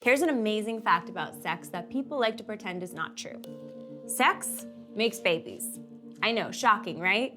Here's an amazing fact about sex that people like to pretend is not true. Sex makes babies. I know, shocking, right?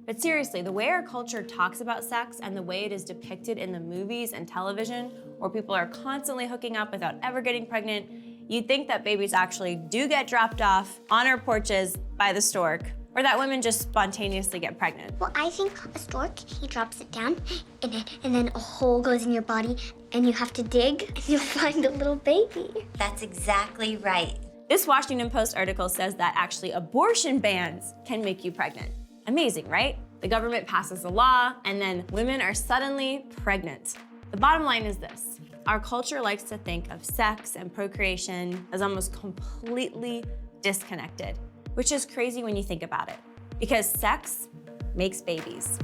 But seriously, the way our culture talks about sex and the way it is depicted in the movies and television, where people are constantly hooking up without ever getting pregnant, you'd think that babies actually do get dropped off on our porches by the stork, or that women just spontaneously get pregnant. Well, I think a stork, he drops it down, and then a hole goes in your body, and you have to dig, and you'll find a little baby. That's exactly right. This Washington Post article says that actually abortion bans can make you pregnant. Amazing, right? The government passes a law, and then women are suddenly pregnant. The bottom line is this. Our culture likes to think of sex and procreation as almost completely disconnected, which is crazy when you think about it, because sex makes babies.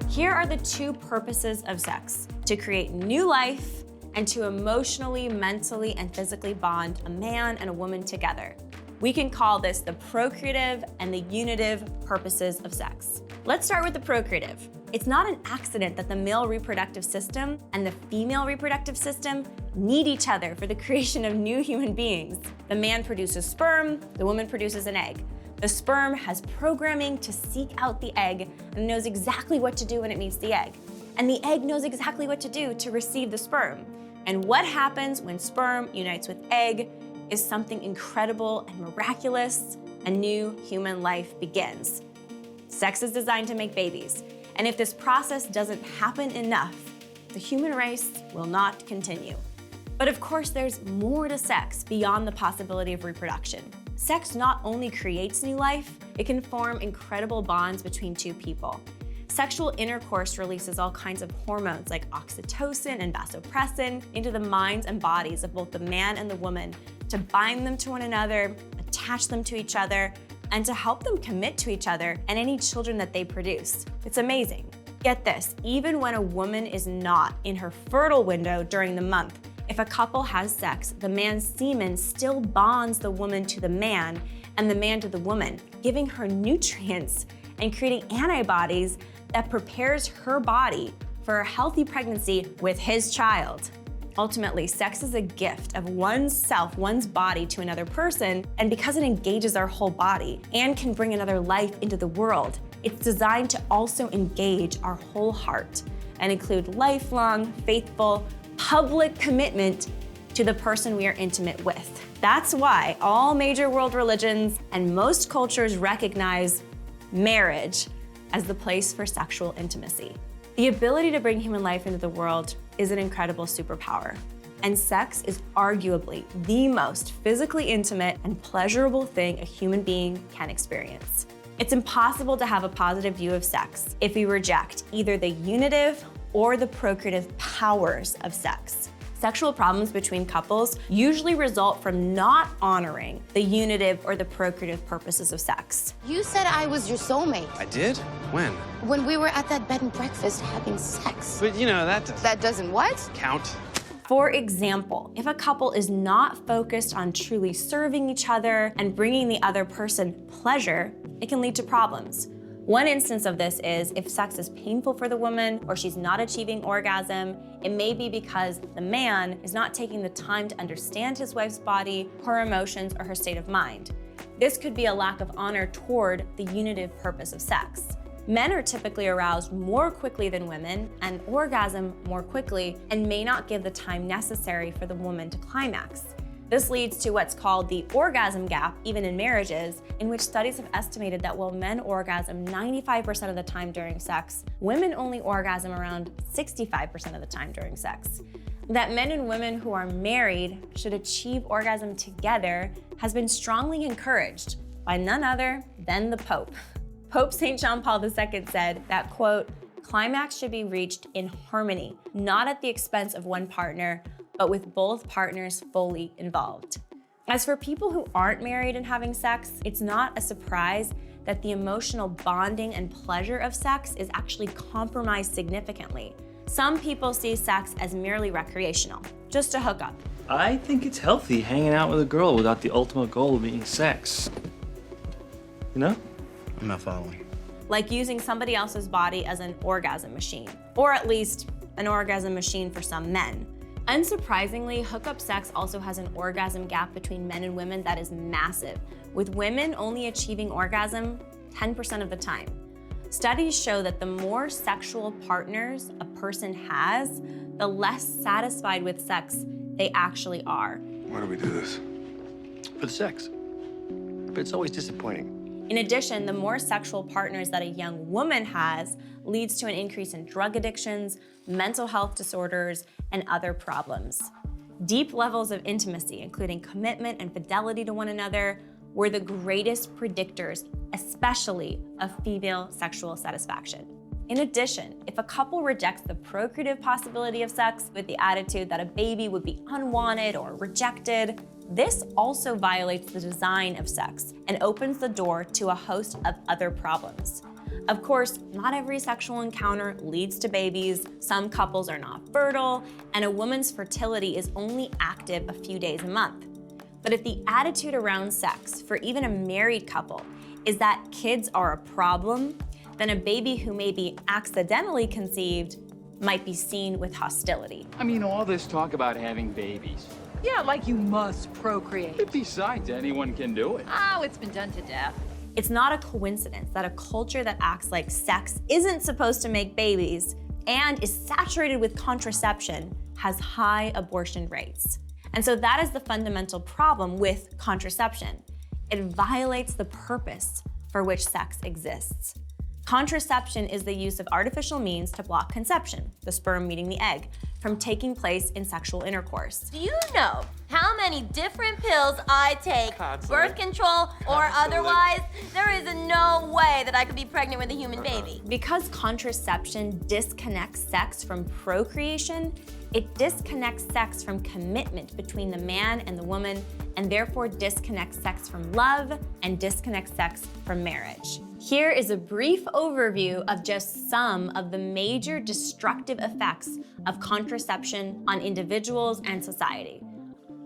Here are the two purposes of sex: to create new life and to emotionally, mentally, and physically bond a man and a woman together. We can call this the procreative and the unitive purposes of sex. Let's start with the procreative. It's not an accident that the male reproductive system and the female reproductive system need each other for the creation of new human beings. The man produces sperm, the woman produces an egg. The sperm has programming to seek out the egg and knows exactly what to do when it meets the egg. And the egg knows exactly what to do to receive the sperm. And what happens when sperm unites with egg is something incredible and miraculous. A new human life begins. Sex is designed to make babies. And if this process doesn't happen enough, the human race will not continue. But of course, there's more to sex beyond the possibility of reproduction. Sex not only creates new life, it can form incredible bonds between two people. Sexual intercourse releases all kinds of hormones like oxytocin and vasopressin into the minds and bodies of both the man and the woman to bind them to one another, attach them to each other, and to help them commit to each other and any children that they produce. It's amazing. Get this, even when a woman is not in her fertile window during the month, if a couple has sex, the man's semen still bonds the woman to the man and the man to the woman, giving her nutrients and creating antibodies that prepares her body for a healthy pregnancy with his child. Ultimately, sex is a gift of oneself, one's body to another person, and because it engages our whole body and can bring another life into the world, it's designed to also engage our whole heart and include lifelong, faithful, public commitment to the person we are intimate with. That's why all major world religions and most cultures recognize marriage as the place for sexual intimacy. The ability to bring human life into the world is an incredible superpower. And sex is arguably the most physically intimate and pleasurable thing a human being can experience. It's impossible to have a positive view of sex if we reject either the unitive or the procreative powers of sex. Sexual problems between couples usually result from not honoring the unitive or the procreative purposes of sex. You said I was your soulmate. I did? When? When we were at that bed and breakfast having sex. But you know, That doesn't what? count. For example, if a couple is not focused on truly serving each other and bringing the other person pleasure, it can lead to problems. One instance of this is if sex is painful for the woman or she's not achieving orgasm, it may be because the man is not taking the time to understand his wife's body, her emotions, or her state of mind. This could be a lack of honor toward the unitive purpose of sex. Men are typically aroused more quickly than women and orgasm more quickly and may not give the time necessary for the woman to climax. This leads to what's called the orgasm gap, even in marriages, in which studies have estimated that while men orgasm 95% of the time during sex, women only orgasm around 65% of the time during sex. That men and women who are married should achieve orgasm together has been strongly encouraged by none other than the Pope. Pope St. John Paul II said that, quote, "Climax should be reached in harmony, not at the expense of one partner, but with both partners fully involved." As for people who aren't married and having sex, it's not a surprise that the emotional bonding and pleasure of sex is actually compromised significantly. Some people see sex as merely recreational, just a hookup. I think it's healthy hanging out with a girl without the ultimate goal of being sex. You know? I'm not following. like using somebody else's body as an orgasm machine, or at least an orgasm machine for some men. Unsurprisingly, hookup sex also has an orgasm gap between men and women that is massive, with women only achieving orgasm 10% of the time. Studies show that the more sexual partners a person has, the less satisfied with sex they actually are. Why do we do this? For the sex. But it's always disappointing. In addition, the more sexual partners that a young woman has leads to an increase in drug addictions, mental health disorders, and other problems. Deep levels of intimacy, including commitment and fidelity to one another, were the greatest predictors, especially of female sexual satisfaction. In addition, if a couple rejects the procreative possibility of sex with the attitude that a baby would be unwanted or rejected, this also violates the design of sex and opens the door to a host of other problems. Of course, not every sexual encounter leads to babies, some couples are not fertile, and a woman's fertility is only active a few days a month. But if the attitude around sex for even a married couple is that kids are a problem, then a baby who may be accidentally conceived might be seen with hostility. I mean, all this talk about having babies. Yeah, like you must procreate. Besides, anyone can do it. Oh, it's been done to death. It's not a coincidence that a culture that acts like sex isn't supposed to make babies and is saturated with contraception has high abortion rates. And so that is the fundamental problem with contraception. It violates the purpose for which sex exists. Contraception is the use of artificial means to block conception, the sperm meeting the egg, from taking place in sexual intercourse. Do you know how many different pills I take, birth control or otherwise? There is no way that I could be pregnant with a human baby. Because contraception disconnects sex from procreation, it disconnects sex from commitment between the man and the woman, and therefore disconnects sex from love and disconnects sex from marriage. Here is a brief overview of just some of the major destructive effects of contraception on individuals and society.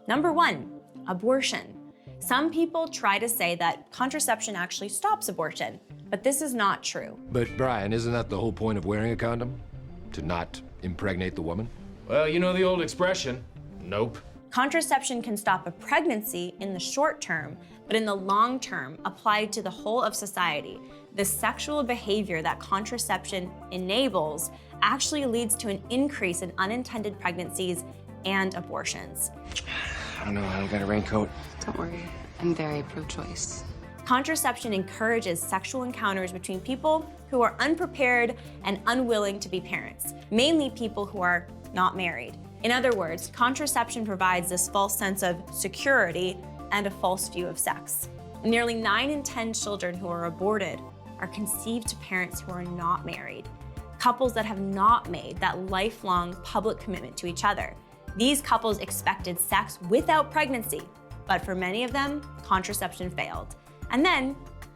Number 1, abortion. Some people try to say that contraception actually stops abortion, but this is not true. But Brian, isn't that the whole point of wearing a condom? To not impregnate the woman? Well, you know the old expression, nope. Contraception can stop a pregnancy in the short term, but in the long term, applied to the whole of society, the sexual behavior that contraception enables actually leads to an increase in unintended pregnancies and abortions. I don't know, I got a raincoat. Don't worry, I'm very pro-choice. Contraception encourages sexual encounters between people who are unprepared and unwilling to be parents, mainly people who are not married. In other words, contraception provides this false sense of security and a false view of sex. Nearly 9 in 10 children who are aborted are conceived to parents who are not married, couples that have not made that lifelong public commitment to each other. These couples expected sex without pregnancy, but for many of them, contraception failed. And then,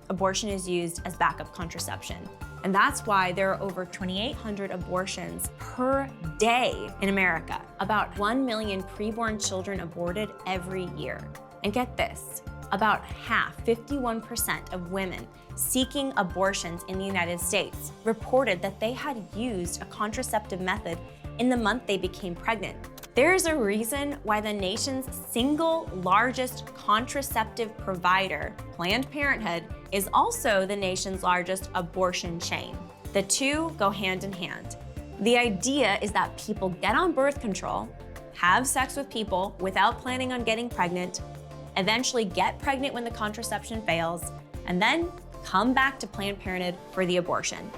abortion is used as backup contraception. And that's why there are over 2,800 abortions per day in America. About 1 million preborn children aborted every year. And get this, about half, 51% of women seeking abortions in the United States reported that they had used a contraceptive method in the month they became pregnant. There's a reason why the nation's single largest contraceptive provider, Planned Parenthood, is also the nation's largest abortion chain. The two go hand in hand. The idea is that people get on birth control, have sex with people without planning on getting pregnant, eventually get pregnant when the contraception fails, and then come back to Planned Parenthood for the abortion.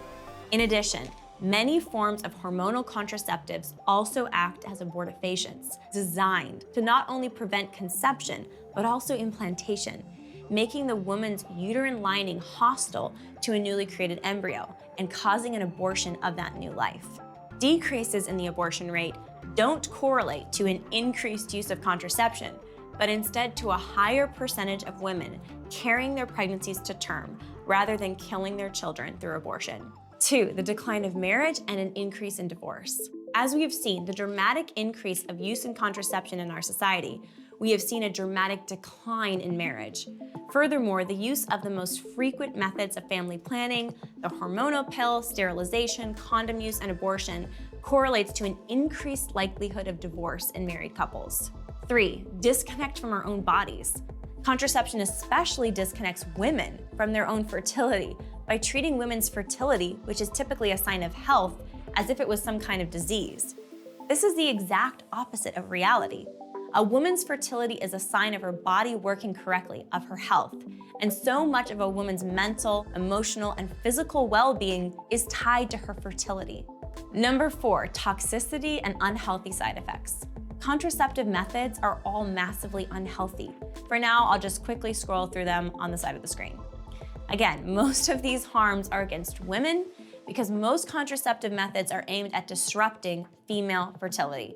In addition, many forms of hormonal contraceptives also act as abortifacients, designed to not only prevent conception, but also implantation, making the woman's uterine lining hostile to a newly created embryo and causing an abortion of that new life. Decreases in the abortion rate don't correlate to an increased use of contraception, but instead to a higher percentage of women carrying their pregnancies to term rather than killing their children through abortion. 2, the decline of marriage and an increase in divorce. As we have seen, the dramatic increase of use in contraception in our society, we have seen a dramatic decline in marriage. Furthermore, the use of the most frequent methods of family planning, the hormonal pill, sterilization, condom use, and abortion, correlates to an increased likelihood of divorce in married couples. 3, disconnect from our own bodies. Contraception especially disconnects women from their own fertility by treating women's fertility, which is typically a sign of health, as if it was some kind of disease. This is the exact opposite of reality. A woman's fertility is a sign of her body working correctly, of her health, and so much of a woman's mental, emotional, and physical well-being is tied to her fertility. Number 4, toxicity and unhealthy side effects. Contraceptive methods are all massively unhealthy. For now, I'll just quickly scroll through them on the side of the screen. Again, most of these harms are against women because most contraceptive methods are aimed at disrupting female fertility.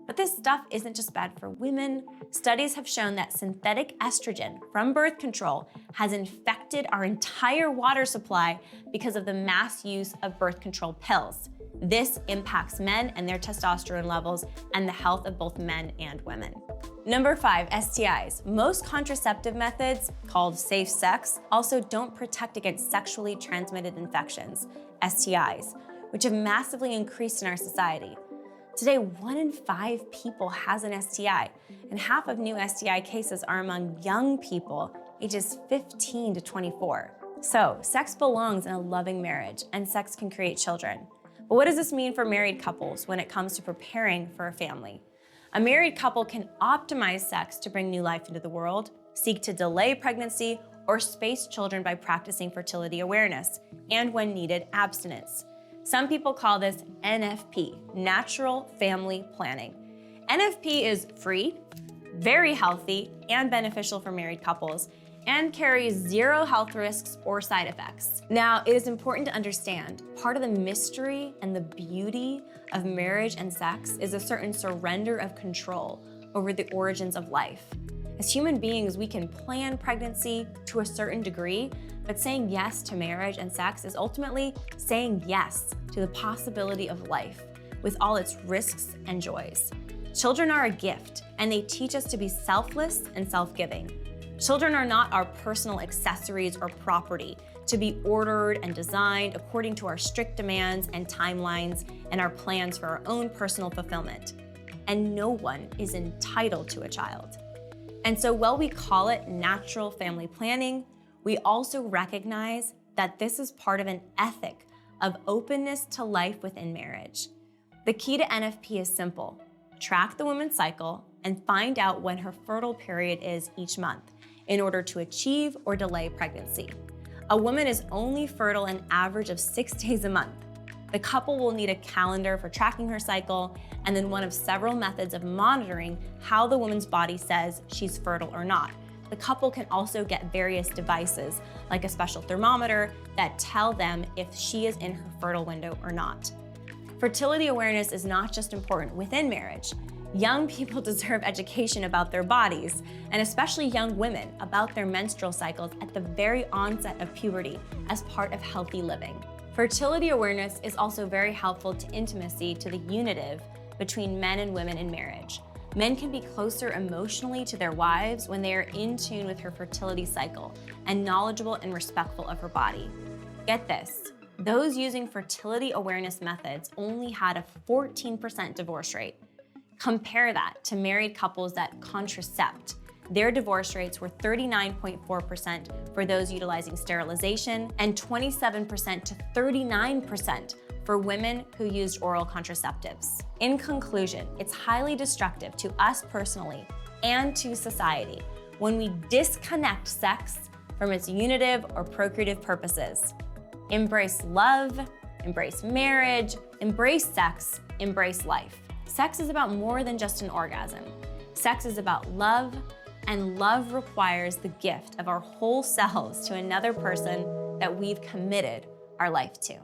But this stuff isn't just bad for women. Studies have shown that synthetic estrogen from birth control has infected our entire water supply because of the mass use of birth control pills. This impacts men and their testosterone levels and the health of both men and women. Number 5, STIs. Most contraceptive methods, called safe sex, also don't protect against sexually transmitted infections, STIs, which have massively increased in our society. Today, 1 in 5 people has an STI, and half of new STI cases are among young people ages 15 to 24. So, sex belongs in a loving marriage, and sex can create children. But what does this mean for married couples when it comes to preparing for a family? A married couple can optimize sex to bring new life into the world, seek to delay pregnancy, or space children by practicing fertility awareness, and when needed, abstinence. Some people call this NFP, Natural Family Planning. NFP is free, very healthy, and beneficial for married couples, and carries 0 health risks or side effects. Now, it is important to understand, part of the mystery and the beauty of marriage and sex is a certain surrender of control over the origins of life. As human beings, we can plan pregnancy to a certain degree, but saying yes to marriage and sex is ultimately saying yes to the possibility of life with all its risks and joys. Children are a gift, and they teach us to be selfless and self-giving. Children are not our personal accessories or property to be ordered and designed according to our strict demands and timelines and our plans for our own personal fulfillment. And no one is entitled to a child. And so while we call it natural family planning, we also recognize that this is part of an ethic of openness to life within marriage. The key to NFP is simple. Track the woman's cycle and find out when her fertile period is each month in order to achieve or delay pregnancy. A woman is only fertile an average of 6 days a month. The couple will need a calendar for tracking her cycle and then one of several methods of monitoring how the woman's body says she's fertile or not. The couple can also get various devices, like a special thermometer, that tell them if she is in her fertile window or not. Fertility awareness is not just important within marriage. Young people deserve education about their bodies, and especially young women about their menstrual cycles at the very onset of puberty as part of healthy living. Fertility awareness is also very helpful to intimacy, to the unitive between men and women in marriage. Men can be closer emotionally to their wives when they are in tune with her fertility cycle and knowledgeable and respectful of her body. Get this, those using fertility awareness methods only had a 14% divorce rate. Compare that to married couples that contracept. Their divorce rates were 39.4% for those utilizing sterilization and 27% to 39% for women who used oral contraceptives. In conclusion, it's highly destructive to us personally and to society when we disconnect sex from its unitive or procreative purposes. Embrace love, embrace marriage, embrace sex, embrace life. Sex is about more than just an orgasm. Sex is about love, and love requires the gift of our whole selves to another person that we've committed our life to.